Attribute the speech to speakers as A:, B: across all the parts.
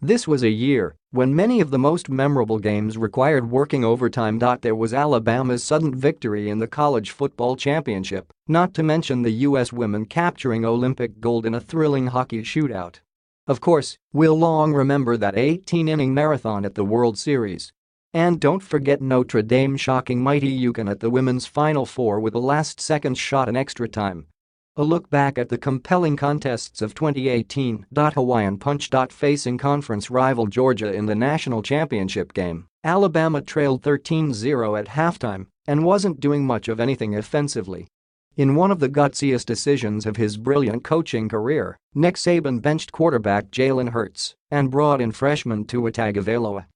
A: This was a year when many of the most memorable games required working overtime. There was Alabama's sudden victory in the college football championship, not to mention the U.S. women capturing Olympic gold in a thrilling hockey shootout. Of course, we'll long remember that 18-inning marathon at the World Series. And don't forget Notre Dame shocking mighty UConn at the Women's Final Four with a last-second shot in extra time. A look back at the compelling contests of 2018. Hawaiian Punch. Facing conference rival Georgia in the national championship game, Alabama trailed 13-0 at halftime and wasn't doing much of anything offensively. In one of the gutsiest decisions of his brilliant coaching career, Nick Saban benched quarterback Jalen Hurts and brought in freshman Tua Tagovailoa.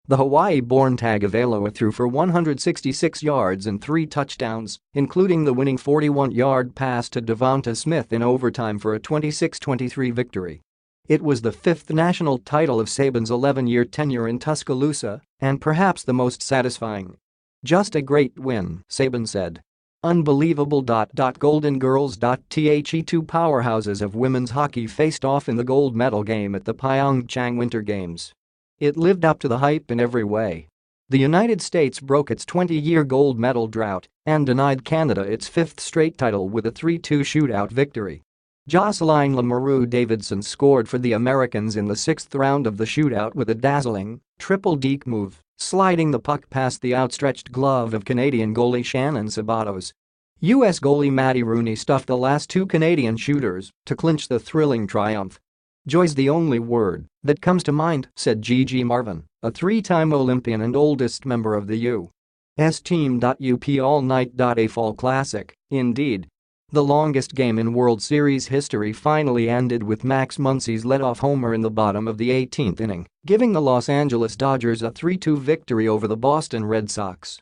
A: The Hawaii-born Tagovailoa threw for 166 yards and 3 touchdowns, including the winning 41-yard pass to DeVonta Smith in overtime for a 26-23 victory. It was the 5th national title of Saban's 11-year tenure in Tuscaloosa, and perhaps the most satisfying. "Just a great win," Saban said. "Unbelievable. Golden Girls. The two powerhouses of women's hockey faced off in the gold medal game at the Pyeongchang Winter Games. It lived up to the hype in every way. The United States broke its 20-year gold medal drought and denied Canada its 5th straight title with a 3-2 shootout victory. Jocelyn Lemarou-Davidson scored for the Americans in the 6th round of the shootout with a dazzling triple deke move, sliding the puck past the outstretched glove of Canadian goalie Shannon Sabatos. U.S. goalie Matty Rooney stuffed the last 2 Canadian shooters to clinch the thrilling triumph. "Joy's the only word that comes to mind," said Gigi Marvin, a 3-time Olympian and oldest member of the U.S. team. UP all night. A fall classic, indeed. The longest game in World Series history finally ended with Max Muncy's leadoff homer in the bottom of the 18th inning, giving the Los Angeles Dodgers a 3-2 victory over the Boston Red Sox.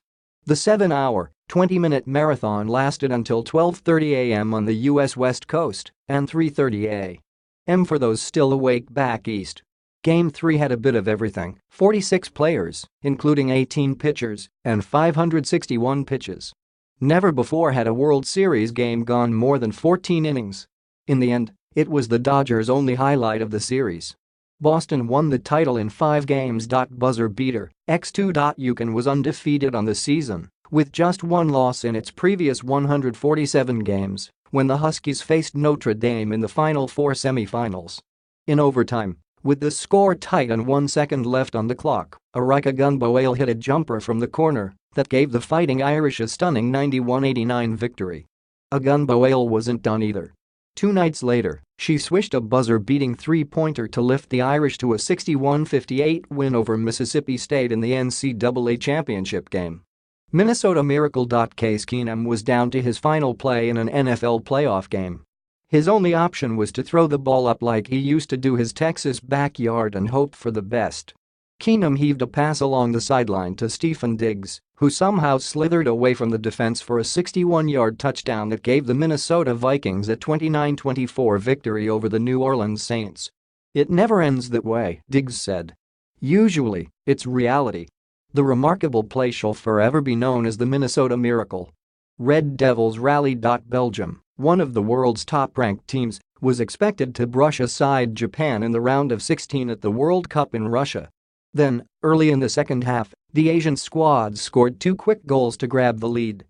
A: The 7-hour, 20-minute marathon lasted until 12:30 a.m. on the U.S. West Coast and 3:30 a.m. for those still awake back east. Game 3 had a bit of everything: 46 players, including 18 pitchers, and 561 pitches. Never before had a World Series game gone more than 14 innings. In the end, it was the Dodgers' only highlight of the series. Boston won the title in 5 games. Buzzer beater X2. UConn was undefeated on the season, with just 1 loss in its previous 147 games, when the Huskies faced Notre Dame in the Final Four semifinals. In overtime, with the score tight and 1 second left on the clock, Hawaii-born hit a jumper from the corner that gave the Fighting Irish a stunning 91-89 victory. Hawaii wasn't done either. 2 nights later, she swished a buzzer-beating 3-pointer to lift the Irish to a 61-58 win over Mississippi State in the NCAA championship game. Minnesota Miracle. Case Keenum was down to his final play in an NFL playoff game. His only option was to throw the ball up like he used to do his Texas backyard and hope for the best. Keenum heaved a pass along the sideline to Stephen Diggs, who somehow slithered away from the defense for a 61-yard touchdown that gave the Minnesota Vikings a 29-24 victory over the New Orleans Saints. "It never ends that way," Diggs said. "Usually, it's reality." The remarkable play shall forever be known as the Minnesota Miracle. Red Devils rallied. Belgium, one of the world's top-ranked teams, was expected to brush aside Japan in the round of 16 at the World Cup in Russia. Then, early in the second half, the Asian squad scored 2 quick goals to grab the lead.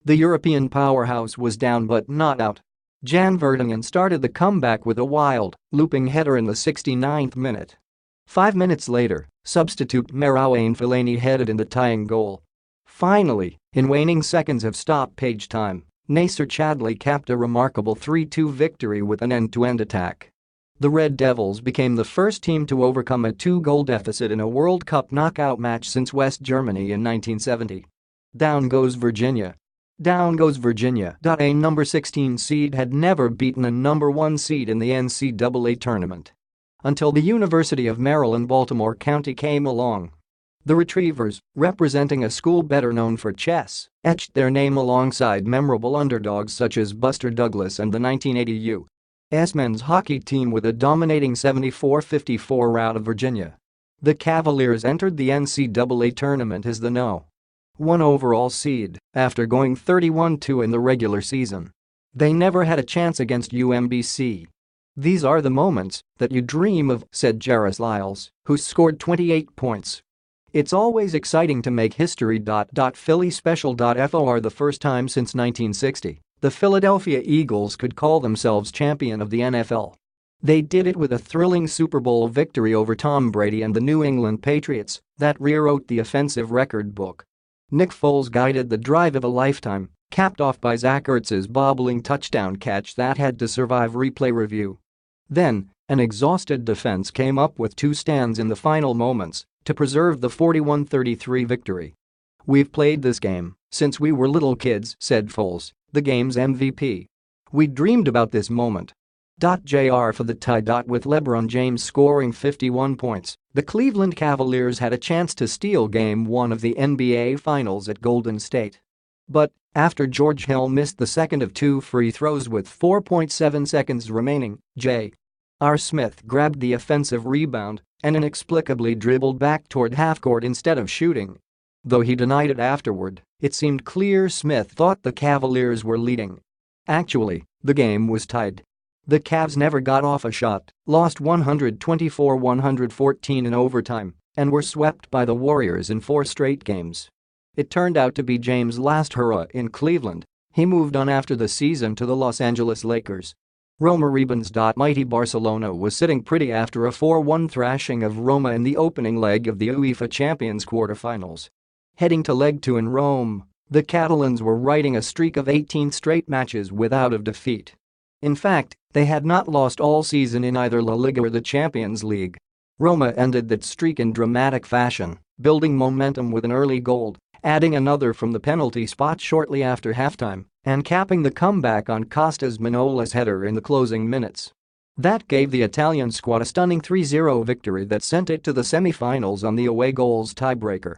A: The European powerhouse was down but not out. Jan Vertonghen started the comeback with a wild, looping header in the 69th minute. 5 minutes later, substitute Marouane Fellaini headed in the tying goal. Finally, in waning seconds of stoppage time, Nacer Chadli capped a remarkable 3-2 victory with an end-to-end attack. The Red Devils became the first team to overcome a 2-goal deficit in a World Cup knockout match since West Germany in 1970. Down goes Virginia. Down goes Virginia. A number 16 seed had never beaten a number 1 seed in the NCAA tournament. Until the University of Maryland-Baltimore County came along. The Retrievers, representing a school better known for chess, etched their name alongside memorable underdogs such as Buster Douglas and the 1980 U.S. men's hockey team with a dominating 74-54 rout of Virginia. The Cavaliers entered the NCAA tournament as the No. 1 overall seed after going 31-2 in the regular season. They never had a chance against UMBC. "These are the moments that you dream of," said Jarvis Lyles, who scored 28 points. "It's always exciting to make history. Philly special. For the first time since 1960, the Philadelphia Eagles could call themselves champion of the NFL. They did it with a thrilling Super Bowl victory over Tom Brady and the New England Patriots that rewrote the offensive record book. Nick Foles guided the drive of a lifetime, capped off by Zach Ertz's bobbling touchdown catch that had to survive replay review. Then, an exhausted defense came up with 2 stands in the final moments to preserve the 41-33 victory. We've played this game since we were little kids," said Foles, the game's MVP. "We dreamed about this moment." Jr. for the tie. With LeBron James scoring 51 points, the Cleveland Cavaliers had a chance to steal Game 1 of the NBA Finals at Golden State. But, after George Hill missed the second of 2 free throws with 4.7 seconds remaining, J.R. Smith grabbed the offensive rebound and inexplicably dribbled back toward half-court instead of shooting. Though he denied it afterward, it seemed clear Smith thought the Cavaliers were leading. Actually, the game was tied. The Cavs never got off a shot, lost 124-114 in overtime, and were swept by the Warriors in 4 straight games. It turned out to be James' last hurrah in Cleveland. He moved on after the season to the Los Angeles Lakers. Roma rebounds. Mighty Barcelona was sitting pretty after a 4-1 thrashing of Roma in the opening leg of the UEFA Champions quarterfinals. Heading to leg 2 in Rome, the Catalans were riding a streak of 18 straight matches without a defeat. In fact, they had not lost all season in either La Liga or the Champions League. Roma ended that streak in dramatic fashion, building momentum with an early goal, adding another from the penalty spot shortly after halftime, and capping the comeback on Costas Manola's header in the closing minutes. That gave the Italian squad a stunning 3-0 victory that sent it to the semi-finals on the away goals tiebreaker.